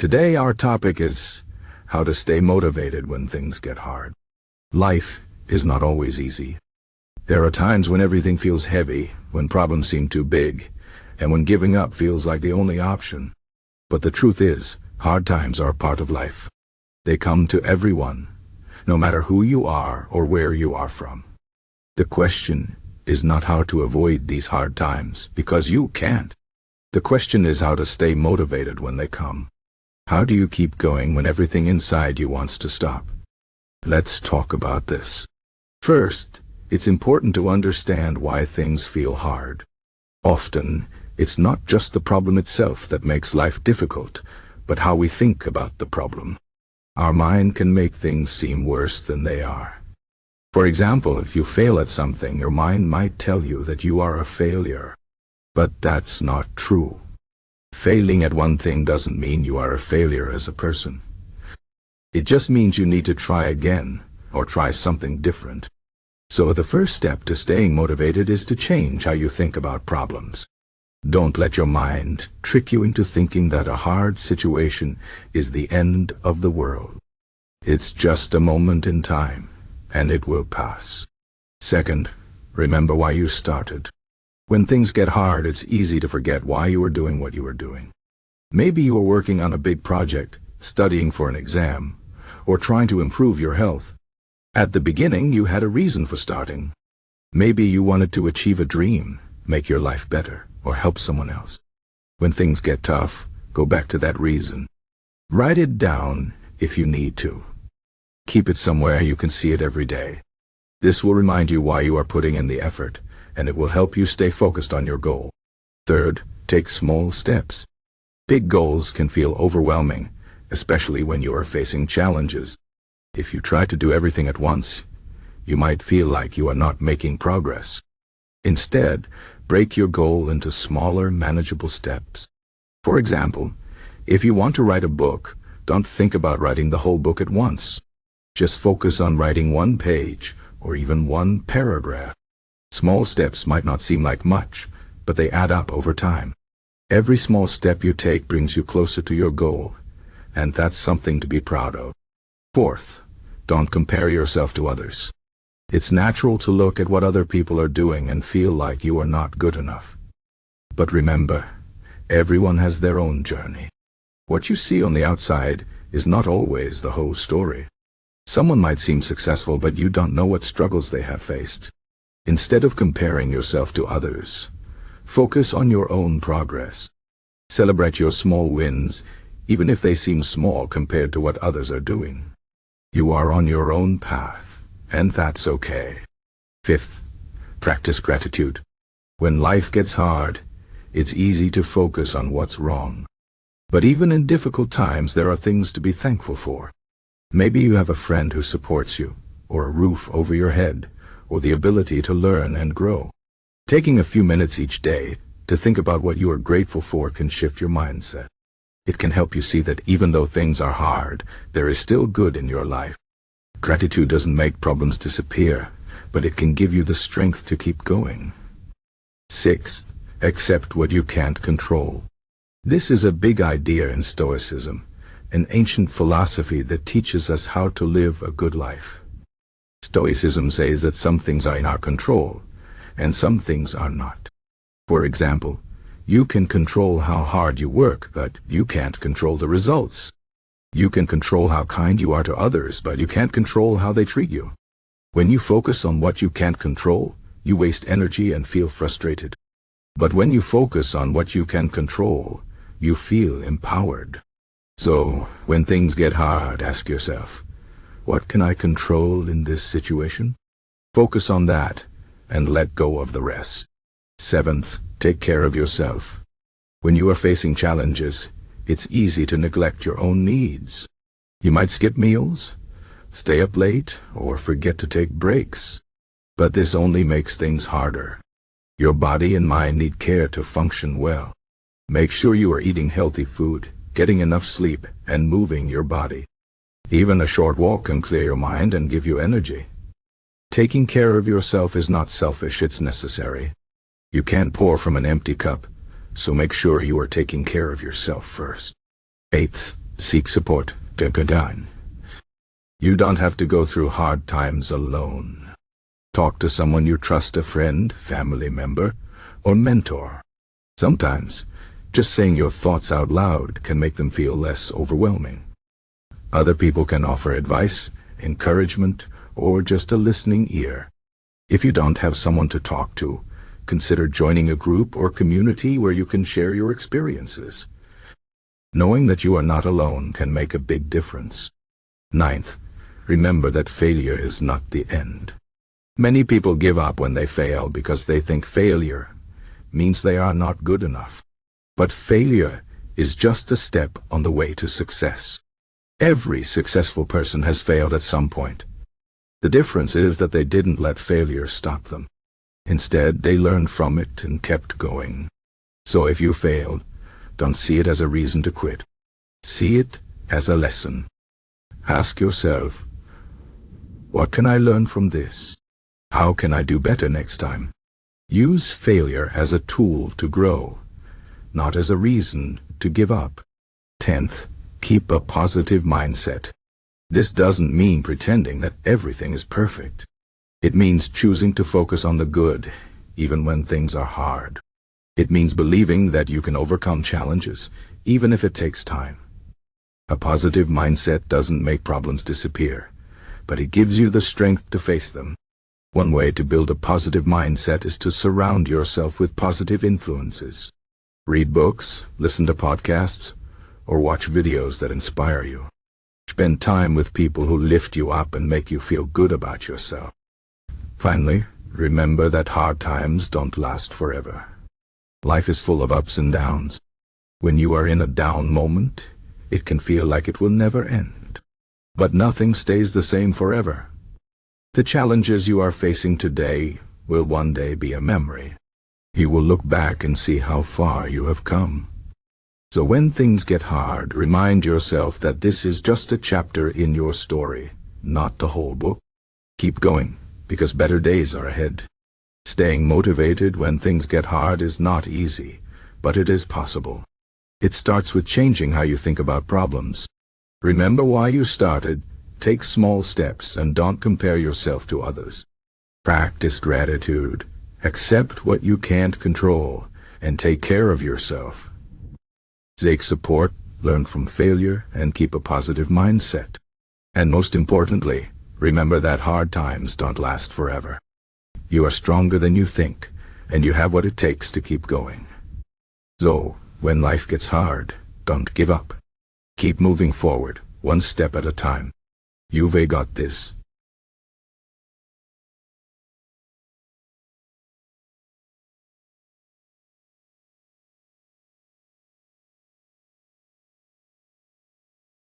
Today our topic is how to stay motivated when things get hard. Life is not always easy. There are times when everything feels heavy, when problems seem too big, and when giving up feels like the only option. But the truth is, hard times are a part of life. They come to everyone, no matter who you are or where you are from. The question is not how to avoid these hard times, because you can't. The question is how to stay motivated when they come. How do you keep going when everything inside you wants to stop? Let's talk about this. First, it's important to understand why things feel hard. Often, it's not just the problem itself that makes life difficult, but how we think about the problem. Our mind can make things seem worse than they are. For example, if you fail at something, your mind might tell you that you are a failure. But that's not true. Failing at one thing doesn't mean you are a failure as a person. It just means you need to try again, or try something different. So the first step to staying motivated is to change how you think about problems. Don't let your mind trick you into thinking that a hard situation is the end of the world. It's just a moment in time, and it will pass. Second, remember why you started. When things get hard, it's easy to forget why you were doing what you were doing. Maybe you were working on a big project, studying for an exam, or trying to improve your health. At the beginning, you had a reason for starting. Maybe you wanted to achieve a dream, make your life better, or help someone else. When things get tough, go back to that reason. Write it down if you need to. Keep it somewhere you can see it every day. This will remind you why you are putting in the effort, and it will help you stay focused on your goal. Third, take small steps. Big goals can feel overwhelming, especially when you are facing challenges. If you try to do everything at once, you might feel like you are not making progress. Instead, break your goal into smaller, manageable steps. For example, if you want to write a book, don't think about writing the whole book at once. Just focus on writing one page, or even one paragraph. Small steps might not seem like much, but they add up over time. Every small step you take brings you closer to your goal, and that's something to be proud of. Fourth, don't compare yourself to others. It's natural to look at what other people are doing and feel like you are not good enough. But remember, everyone has their own journey. What you see on the outside is not always the whole story. Someone might seem successful, but you don't know what struggles they have faced. Instead of comparing yourself to others, focus on your own progress. Celebrate your small wins, even if they seem small compared to what others are doing. You are on your own path, and that's okay. Fifth, practice gratitude. When life gets hard, it's easy to focus on what's wrong. But even in difficult times, there are things to be thankful for. Maybe you have a friend who supports you, or a roof over your head, or the ability to learn and grow. Taking a few minutes each day to think about what you are grateful for can shift your mindset. It can help you see that even though things are hard, there is still good in your life. Gratitude doesn't make problems disappear, but it can give you the strength to keep going. Sixth, accept what you can't control. This is a big idea in Stoicism, an ancient philosophy that teaches us how to live a good life. Stoicism says that some things are in our control, and some things are not. For example, you can control how hard you work, but you can't control the results. You can control how kind you are to others, but you can't control how they treat you. When you focus on what you can't control, you waste energy and feel frustrated. But when you focus on what you can control, you feel empowered. So, when things get hard, ask yourself, what can I control in this situation? Focus on that, and let go of the rest. Seventh, take care of yourself. When you are facing challenges, it's easy to neglect your own needs. You might skip meals, stay up late, or forget to take breaks. But this only makes things harder. Your body and mind need care to function well. Make sure you are eating healthy food, getting enough sleep, and moving your body. Even a short walk can clear your mind and give you energy. Taking care of yourself is not selfish, it's necessary. You can't pour from an empty cup, so make sure you are taking care of yourself first. Eighth, Seek support. You don't have to go through hard times alone. Talk to someone you trust, a friend, family member, or mentor. Sometimes, just saying your thoughts out loud can make them feel less overwhelming. Other people can offer advice, encouragement, or just a listening ear. If you don't have someone to talk to, consider joining a group or community where you can share your experiences. Knowing that you are not alone can make a big difference. Ninth, remember that failure is not the end. Many people give up when they fail because they think failure means they are not good enough. But failure is just a step on the way to success. Every successful person has failed at some point. The difference is that they didn't let failure stop them. Instead, they learned from it and kept going. So if you failed, don't see it as a reason to quit. See it as a lesson. Ask yourself, what can I learn from this? How can I do better next time? Use failure as a tool to grow, not as a reason to give up. 10th, keep a positive mindset. This doesn't mean pretending that everything is perfect. It means choosing to focus on the good, even when things are hard. It means believing that you can overcome challenges, even if it takes time. A positive mindset doesn't make problems disappear, but it gives you the strength to face them. One way to build a positive mindset is to surround yourself with positive influences. Read books, listen to podcasts, or watch videos that inspire you. Spend time with people who lift you up and make you feel good about yourself. Finally, remember that hard times don't last forever. Life is full of ups and downs. When you are in a down moment, it can feel like it will never end. But nothing stays the same forever. The challenges you are facing today will one day be a memory. You will look back and see how far you have come. So when things get hard, remind yourself that this is just a chapter in your story, not the whole book. Keep going, because better days are ahead. Staying motivated when things get hard is not easy, but it is possible. It starts with changing how you think about problems. Remember why you started, take small steps, and don't compare yourself to others. Practice gratitude, accept what you can't control, and take care of yourself. Seek support, learn from failure, and keep a positive mindset. And most importantly, remember that hard times don't last forever. You are stronger than you think, and you have what it takes to keep going. So, when life gets hard, don't give up. Keep moving forward, one step at a time. You've got this.